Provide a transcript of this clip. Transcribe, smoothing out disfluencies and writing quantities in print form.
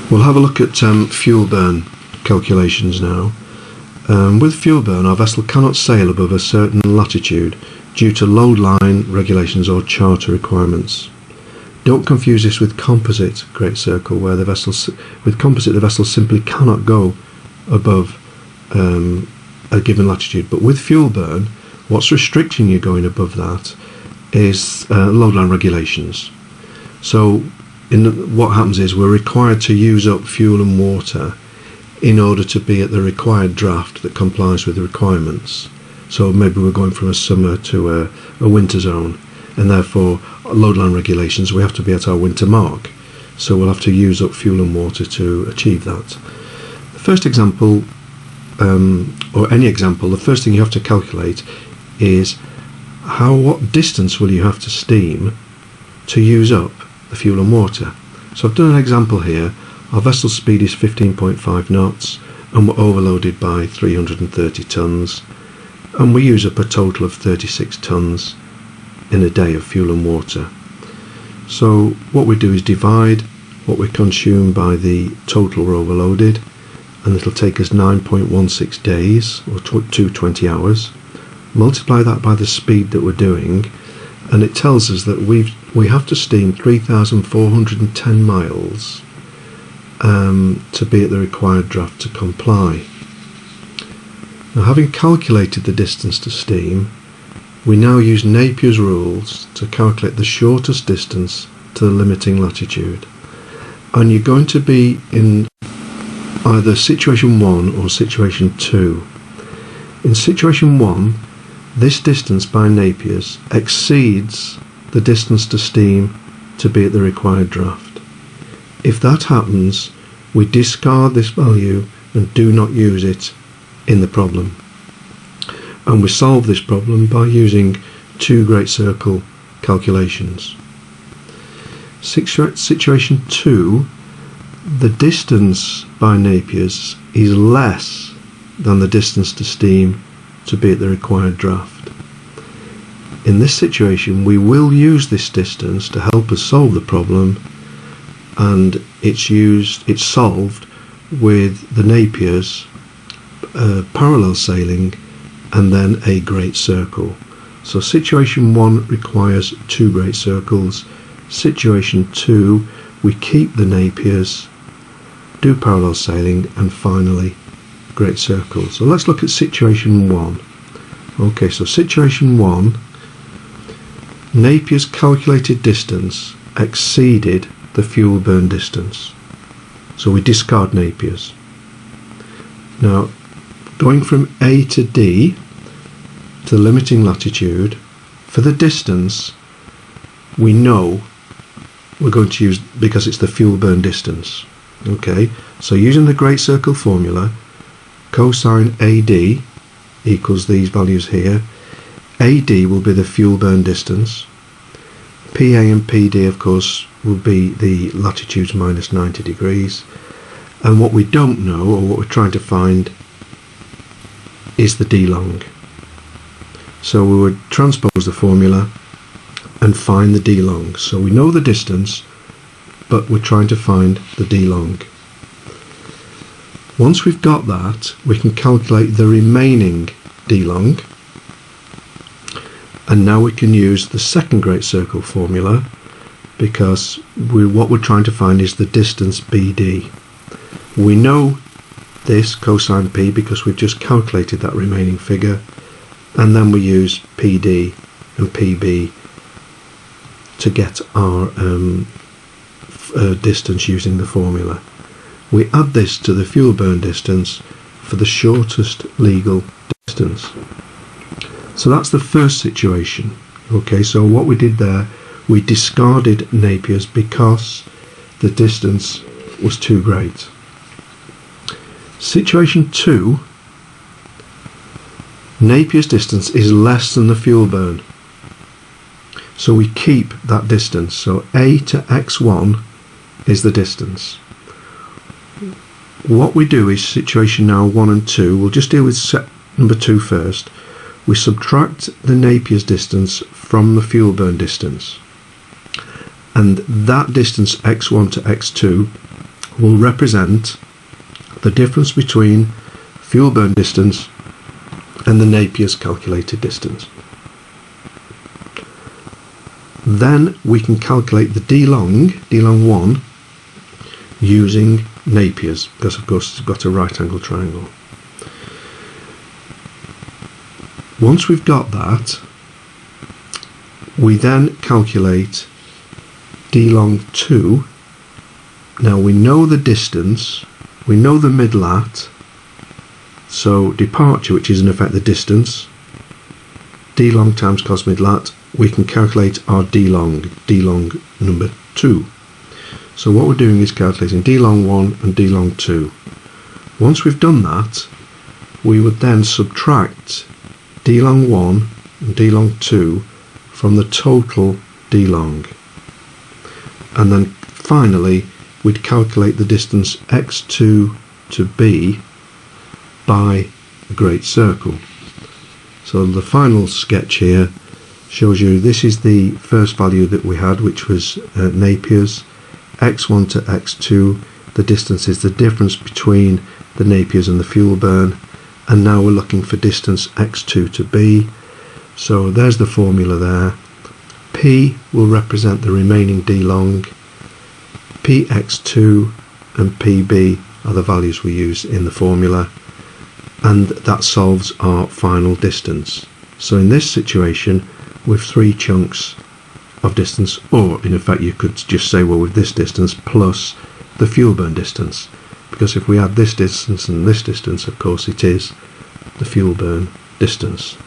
We'll have a look at fuel burn calculations now. With fuel burn, our vessel cannot sail above a certain latitude due to load line regulations or charter requirements. Don't confuse this with composite great circle, where the vessel simply cannot go above a given latitude. But with fuel burn, what's restricting you going above that is load line regulations. So what happens is we're required to use up fuel and water in order to be at the required draft that complies with the requirements. So maybe we're going from a summer to a winter zone, and therefore load line regulations, we have to be at our winter mark. So we'll have to use up fuel and water to achieve that. The first example, or any example, the first thing you have to calculate is what distance will you have to steam to use up the fuel and water. So I've done an example here. Our vessel speed is 15.5 knots and we're overloaded by 330 tons, and we use up a total of 36 tons in a day of fuel and water. So what we do is divide what we consume by the total we're overloaded, and it'll take us 9.16 days or 220 hours. Multiply that by the speed that we're doing, and it tells us that we have to steam 3,410 miles to be at the required draft to comply. Now, having calculated the distance to steam, we now use Napier's rules to calculate the shortest distance to the limiting latitude. And you're going to be in either situation 1 or situation 2. In situation 1, this distance by Napier's exceeds the distance to steam to be at the required draft. If that happens, we discard this value and do not use it in the problem. And we solve this problem by using two great circle calculations. Situation 2, the distance by Napier's is less than the distance to steam to be at the required draft. In this situation, we will use this distance to help us solve the problem, and it's solved with the Napier's parallel sailing and then a great circle. So situation 1 requires two great circles. Situation 2, we keep the Napier's, do parallel sailing, and finally great circle. So let's look at situation 1. Okay, so situation 1, Napier's calculated distance exceeded the fuel burn distance, so we discard Napier's. Now, going from A to D to the limiting latitude, for the distance we know we're going to use, because it's the fuel burn distance. Okay, so using the great circle formula, cosine AD equals these values here. AD will be the fuel burn distance. PA and PD, of course, will be the latitudes minus 90 degrees. And what we don't know, or what we're trying to find, is the D long. So we would transpose the formula and find the D long. So we know the distance, but we're trying to find the D long. Once we've got that, we can calculate the remaining D long, and now we can use the second great circle formula, because what we're trying to find is the distance BD. We know this cosine P because we've just calculated that remaining figure, and then we use PD and PB to get our distance using the formula. We add this to the fuel burn distance for the shortest legal distance. So that's the first situation. Okay, so what we did there, we discarded Napier's because the distance was too great. Situation 2, Napier's distance is less than the fuel burn, so we keep that distance. So A to X1 is the distance. What we do is situation now 1 and 2, we'll just deal with set number 2 first. We subtract the Napier's distance from the fuel burn distance, and that distance X1 to X2 will represent the difference between fuel burn distance and the Napier's calculated distance. Then we can calculate the d long 1, using Napier's, because of course it's got a right angle triangle. Once we've got that, we then calculate d long 2. Now we know the distance, we know the mid-lat, so departure, which is in effect the distance, d long times cos mid-lat, we can calculate our d long number 2. So what we're doing is calculating d long 1 and d long 2. Once we've done that, we would then subtract d long 1 and d long 2 from the total d long. And then finally, we'd calculate the distance x2 to b by the great circle. So the final sketch here shows you this is the first value that we had, which was Napier's. x1 to x2, the distance is the difference between the Napier's and the fuel burn, and now we're looking for distance x2 to b. So there's the formula there. P will represent the remaining d long, px2 and pb are the values we use in the formula, and that solves our final distance. So in this situation, with 3 chunks of distance, or in effect you could just say, well, with this distance plus the fuel burn distance, because if we add this distance and this distance, of course it is the fuel burn distance.